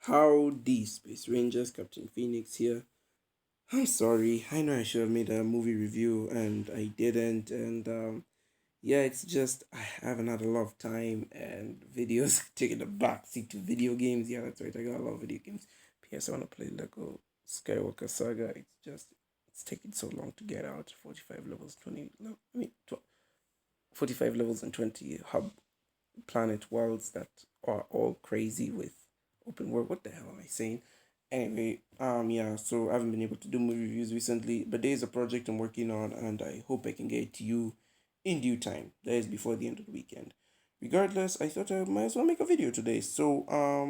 Howdy, Space Rangers, Captain Phoenix here. I'm sorry, I know I should have made a movie review and I didn't. And yeah, it's just I haven't had a lot of time and videos taking a backseat to video games. Yeah, that's right, I got a lot of video games. P.S. I want to play Lego Skywalker Saga. It's taking so long to get out. 45 levels, 20, I mean, 45 levels and 20 hub planet worlds that are all crazy with open world. What the hell am I saying? Anyway, yeah, so I haven't been able to do movie reviews recently, but there is a project I'm working on, and I hope I can get it to you in due time. That is before the end of the weekend. Regardless, I thought I might as well make a video today. So,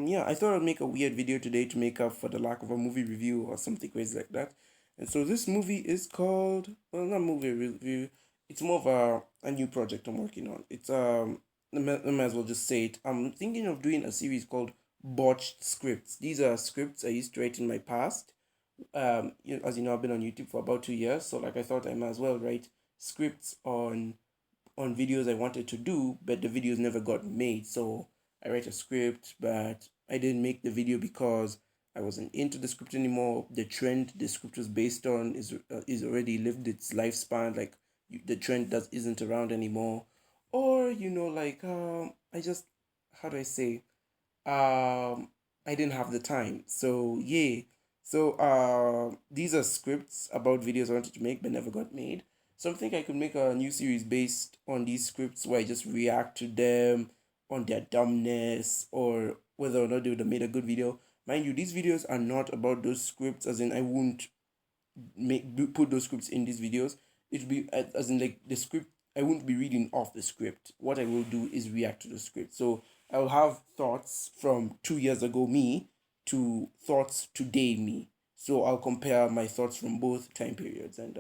yeah, I thought I'd make a weird video today to make up for the lack of a movie review or something crazy like that. And so this movie is called, well, not movie review. It's more of a new project I'm working on. It's I might as well just say it. I'm thinking of doing a series called Botched Scripts. These are scripts I used to write in my past. As you know, I've been on YouTube for about 2 years, so like I thought I might as well write scripts on videos I wanted to do, but the videos never got made. So I write a script, but I didn't make the video because I wasn't into the script anymore. The trend the script was based on is already lived its lifespan. Like the trend does isn't around anymore, or I just, how do I say, I didn't have the time. So yeah. So these are scripts about videos I wanted to make but never got made. So I think I could make a new series based on these scripts where I just react to them on their dumbness or whether or not they would have made a good video. Mind you, these videos are not about those scripts, as in I won't put those scripts in these videos. It will be as in like the script. I won't be reading off the script. What I will do is react to the script. So I will have thoughts from 2 years ago me to thoughts today me. So I'll compare my thoughts from both time periods and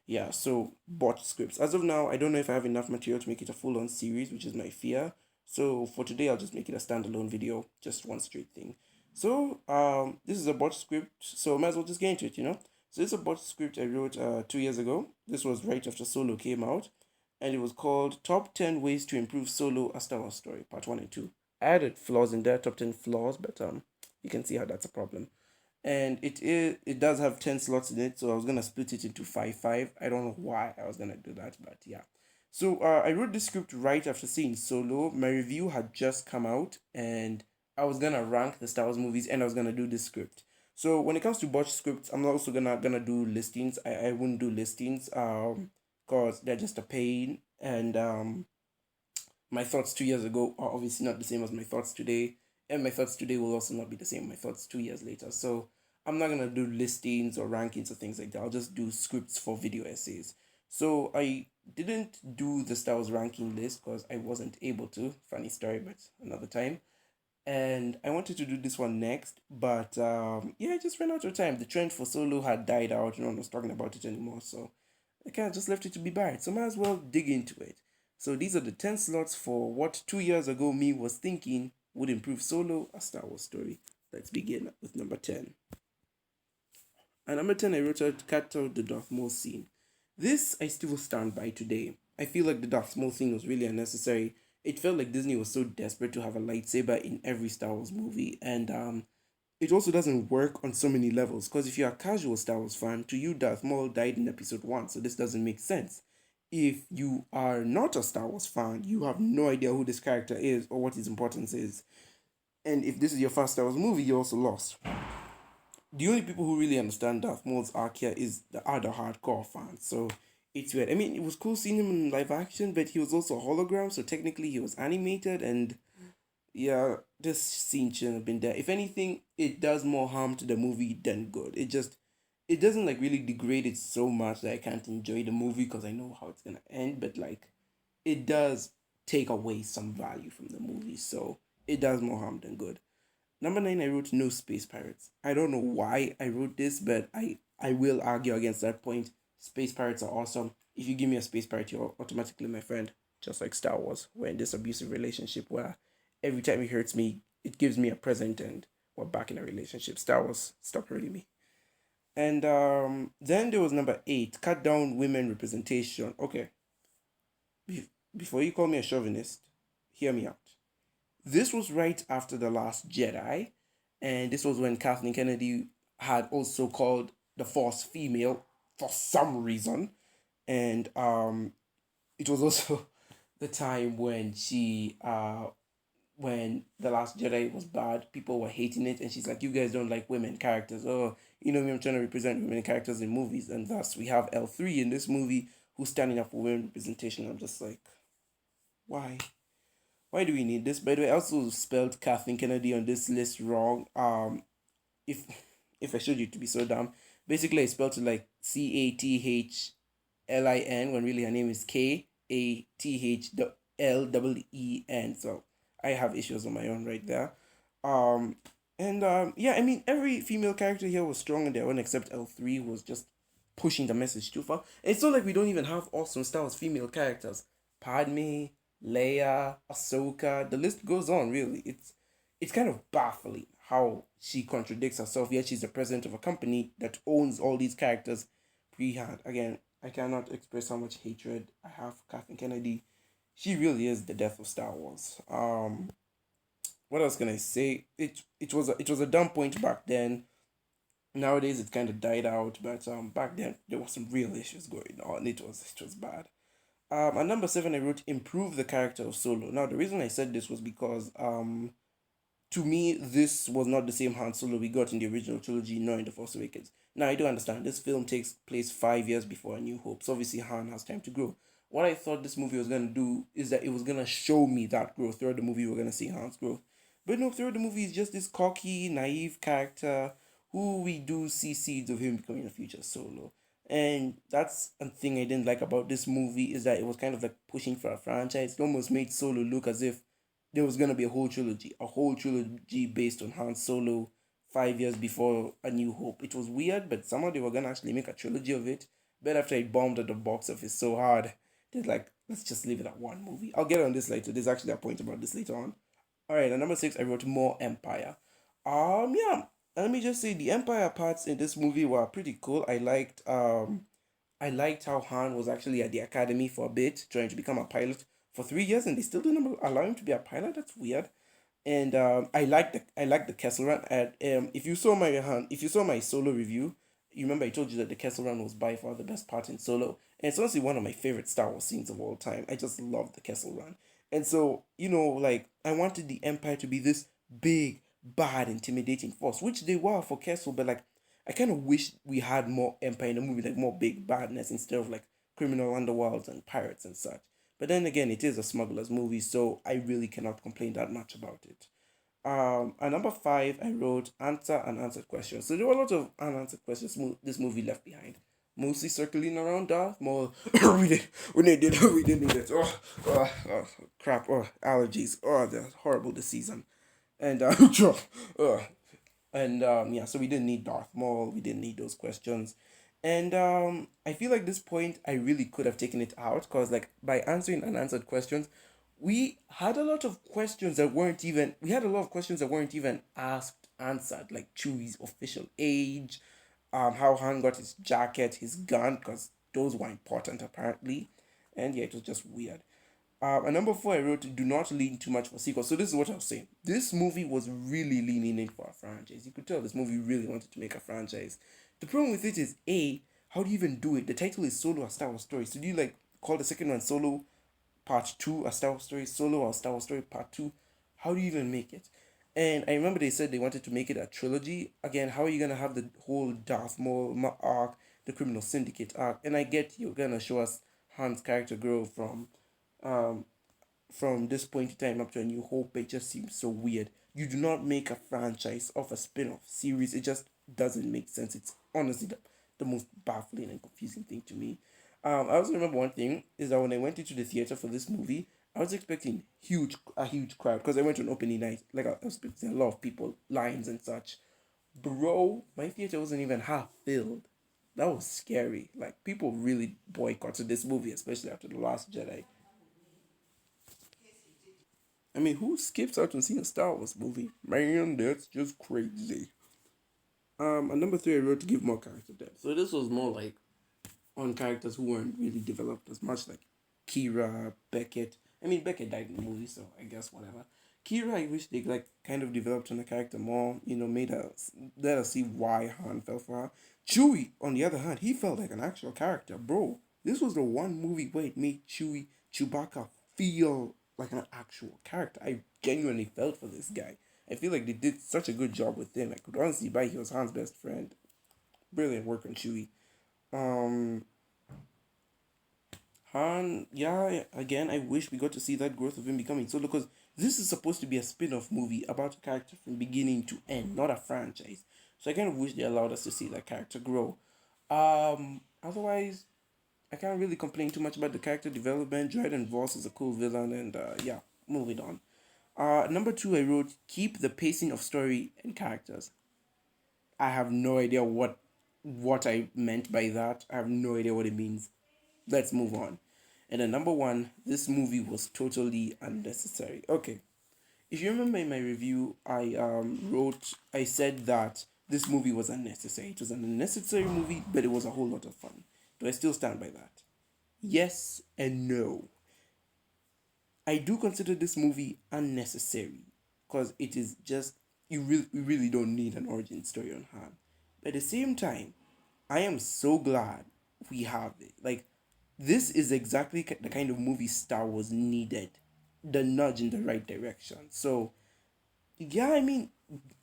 yeah. So bought scripts. As of now, I don't know if I have enough material to make it a full on series, which is my fear. So for today, I'll just make it a standalone video, just one straight thing. So this is a bot script, so I might as well just get into it, you know. So this is a bot script I wrote 2 years ago. This was right after Solo came out, and it was called Top 10 Ways to Improve Solo: A Star Wars Story, Part 1 and 2. I added flaws in there, top 10 flaws, but you can see how that's a problem. And it does have 10 slots in it, so I was gonna split it into 5 5. I don't know why I was gonna do that, but yeah. So I wrote this script right after seeing Solo. My review had just come out, and I was gonna rank the Star Wars movies, and I was gonna do this script. So when it comes to botch scripts, I'm also gonna do listings. I wouldn't do listings because they're just a pain, and my thoughts 2 years ago are obviously not the same as my thoughts today, and my thoughts today will also not be the same as my thoughts 2 years later. So I'm not gonna do listings or rankings or things like that. I'll just do scripts for video essays. So I didn't do the Star Wars ranking list because I wasn't able to. Funny story, but another time. And I wanted to do this one next, but yeah, I just ran out of time. The trend for solo had died out. No one was talking about it anymore, so I kind of just left it to be buried. So might as well dig into it. So these are the 10 slots for what 2 years ago me was thinking would improve Solo: A Star Wars Story. Let's begin with number 10. At number 10, I wrote out cut out the Darth Maul scene. This I still stand by today. I feel like the Darth Maul thing was really unnecessary. It felt like Disney was so desperate to have a lightsaber in every Star Wars movie, and it also doesn't work on so many levels. Because if you're a casual Star Wars fan, to you Darth Maul died in Episode One, so this doesn't make sense. If you are not a Star Wars fan, you have no idea who this character is or what his importance is. And if this is your first Star Wars movie, you're also lost. The only people who really understand Darth Maul's arc here is the other hardcore fans. So it's weird. I mean, it was cool seeing him in live action, but he was also a hologram, so technically he was animated. And yeah, this scene shouldn't have been there. If anything, it does more harm to the movie than good. It doesn't like really degrade it so much that I can't enjoy the movie because I know how it's gonna end. But like, it does take away some value from the movie, so it does more harm than good. Number 9, I wrote no space pirates. I don't know why I wrote this, but I will argue against that point. Space pirates are awesome. If you give me a space pirate, you're automatically my friend. Just like Star Wars. We're in this abusive relationship where every time he hurts me, it gives me a present and we're back in a relationship. Star Wars, stop hurting me. And then there was number 8, cut down women representation. Okay, before you call me a chauvinist, hear me out. This was right after The Last Jedi, And this was when Kathleen Kennedy had also called the Force female for some reason. And it was also the time when The Last Jedi was bad, people were hating it, and she's like, "You guys don't like women characters. Oh, you know me, I'm trying to represent women characters in movies." And thus we have L3 in this movie who's standing up for women representation. I'm just like, why? Why do we need this? By the way, I also spelled Kathleen Kennedy on this list wrong. If if I showed you to be so dumb, basically I spelled it like Cathlin when really her name is Kathlleen. So I have issues on my own right there. Um, yeah, I mean every female character here was strong in their own except L3 was just pushing the message too far. It's not like we don't even have awesome Star Wars female characters. Padme, Leia, Ahsoka, the list goes on really. It's kind of baffling how she contradicts herself, yet she's the president of a company that owns all these characters pre-hand. Again, I cannot express how much hatred I have for Kathleen Kennedy. She really is the death of Star Wars. What else can I say? It was a dumb point back then. Nowadays it kind of died out, but back then there was some real issues going on. It was bad. At number seven, I wrote improve the character of Solo. Now the reason I said this was because to me, this was not the same Han Solo we got in the original trilogy, nor in The Force Awakens. Now, I do understand this film takes place 5 years before A New Hope, so obviously Han has time to grow. What I thought this movie was going to do is that it was going to show me that growth. Throughout the movie, we're going to see Han's growth. But no, throughout the movie, he's just this cocky, naive character who we do see seeds of him becoming a future Solo. And that's a thing I didn't like about this movie is that it was kind of like pushing for a franchise. It almost made Solo look as if there was gonna be a whole trilogy based on Han Solo 5 years before A New Hope. It was weird, but somehow they were gonna actually make a trilogy of it. But after it bombed at the box office so hard, they're like, let's just leave it at one movie. I'll get on this later. There's actually a point about this later on. All right, at number six, I wrote more Empire. Yeah. Let me just say the Empire parts in this movie were pretty cool. I liked how Han was actually at the academy for a bit, trying to become a pilot for 3 years, and they still didn't allow him to be a pilot. That's weird. And I like the Kessel Run. And if you saw my Solo review, you remember I told you that the Kessel Run was by far the best part in Solo, and it's honestly one of my favorite Star Wars scenes of all time. I just love the Kessel Run, and so like I wanted the Empire to be this big, bad, intimidating force, which they were for Kessel, but like I kind of wish we had more Empire in the movie, like more big badness instead of like criminal underworlds and pirates and such. But then again, it is a smuggler's movie, so I really cannot complain that much about it. At number five, I wrote answer unanswered questions. So there were a lot of unanswered questions this movie left behind, mostly circling around Darth Maul. We didn't need it. Crap. Oh, allergies. Oh, they're horrible this season. And uh, yeah, so we didn't need Darth Maul. We didn't need those questions. And I feel like this point I really could have taken it out because like by answering unanswered questions, we had a lot of questions that weren't even asked answered, like Chewie's official age, how Han got his jacket, his gun, because those were important apparently. And yeah, it was just weird. And number four, I wrote, do not lean too much for sequels. So this is what I was saying. This movie was really leaning in for a franchise. You could tell this movie really wanted to make a franchise. The problem with it is, A, how do you even do it? The title is Solo, a Star Wars story. So do you like call the second one Solo Part 2, a Star Wars story, Solo, or Star Wars story Part 2? How do you even make it? And I remember they said they wanted to make it a trilogy. Again, how are you going to have the whole Darth Maul arc, the Criminal Syndicate arc? And I get you're going to show us Han's character grow um, from this point in time up to A New Hope. It just seems so weird. You do not make a franchise of a spin off series. It just doesn't make sense. It's honestly the most baffling and confusing thing to me. I also remember one thing is that when I went into the theater for this movie, I was expecting a huge crowd because I went to an opening night. Like I was expecting a lot of people, lines and such. Bro, my theater wasn't even half filled. That was scary. Like people really boycotted this movie, especially after the Last Jedi. I mean, who skips out on seeing a Star Wars movie? Man, that's just crazy. And number three, I wrote to give more character depth. So this was more like on characters who weren't really developed as much, like Kira, Beckett. I mean, Beckett died in the movie, so I guess whatever. Kira, I wish they like kind of developed on the character more. Made us let us see why Han fell for her. Chewie, on the other hand, he felt like an actual character, bro. This was the one movie where it made Chewbacca feel like an actual character. I genuinely felt for this guy. I feel like they did such a good job with him. I could honestly buy he was Han's best friend. Brilliant work on Chewie. Um, Han, yeah, again, I wish we got to see that growth of him becoming solo because this is supposed to be a spin off movie about a character from beginning to end, not a franchise. So I kind of wish they allowed us to see that character grow. Otherwise, I can't really complain too much about the character development. Dryden Voss is a cool villain, and yeah, moving on. Number two, I wrote keep the pacing of story and characters. I have no idea what I meant by that. I have no idea what it means. Let's move on. And then number one, this movie was totally unnecessary. Okay, if you remember in my review, I said that this movie was unnecessary. It was an unnecessary movie, but it was a whole lot of fun. Do I still stand by that? Yes and no. I do consider this movie unnecessary because it is just you really don't need an origin story on Han. But at the same time, I am so glad we have it. Like this is exactly the kind of movie Star Wars needed. The nudge in the right direction. So yeah, I mean,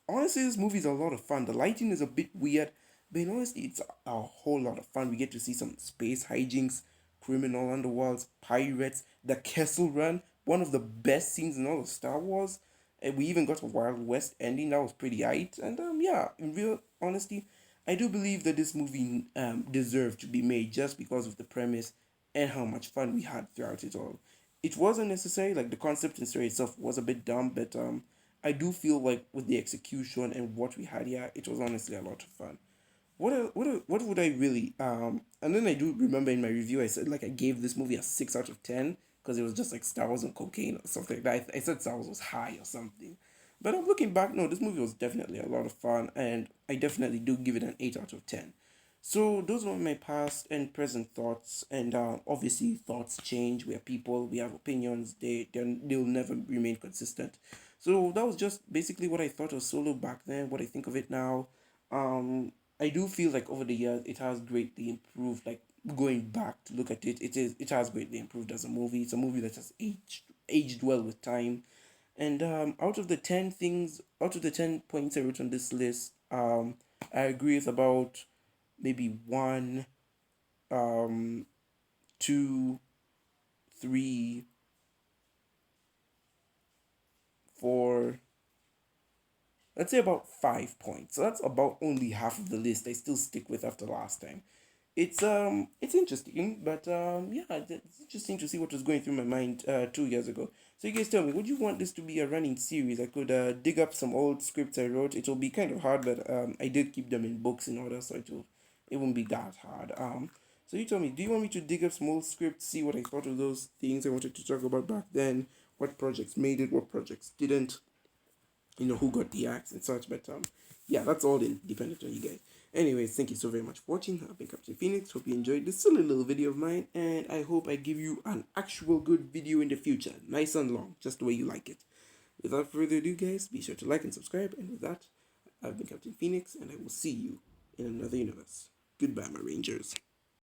honestly, this movie is a lot of fun. The lighting is a bit weird, but honestly, it's a whole lot of fun. We get to see some space hijinks, criminal underworlds, pirates, the Kessel Run, one of the best scenes in all of Star Wars. And we even got a Wild West ending that was pretty aight. And yeah, in real honesty, I do believe that this movie deserved to be made just because of the premise and how much fun we had throughout it all. It wasn't necessary, like the concept and story itself was a bit dumb, but I do feel like with the execution and what we had here, it was honestly a lot of fun. What would I really and then I do remember in my review I said like I gave this movie a 6 out of 10 because it was just like Star Wars and cocaine or something like that. I said Star Wars was high or something. But I'm looking back, no, this movie was definitely a lot of fun and I definitely do give it an 8 out of 10. So those were my past and present thoughts, and obviously thoughts change. We are people. We have opinions. They'll never remain consistent. So that was just basically what I thought of Solo back then. What I think of it now. Um, I do feel like over the years it has greatly improved. Like going back to look at it, it has greatly improved as a movie. It's a movie that has aged well with time. And out of the 10 points I wrote on this list, I agree with about maybe one, um, two, three, four. Let's say about 5 points. So that's about only half of the list I still stick with after last time. It's interesting, but yeah, it's interesting to see what was going through my mind 2 years ago. So you guys tell me, would you want this to be a running series? I could dig up some old scripts I wrote. It will be kind of hard, but I did keep them in books in order, so it won't be that hard. So you tell me, do you want me to dig up some old scripts, see what I thought of those things I wanted to talk about back then, what projects made it, what projects didn't, who got the axe and such. But yeah, that's all dependent on you guys. Anyways, thank you so very much for watching. I've been Captain Phoenix. Hope you enjoyed this silly little video of mine, and I hope I give you an actual good video in the future, nice and long, just the way you like it. Without further ado, guys, be sure to like and subscribe. And with that, I've been Captain Phoenix, and I will see you in another universe. Goodbye, my Rangers.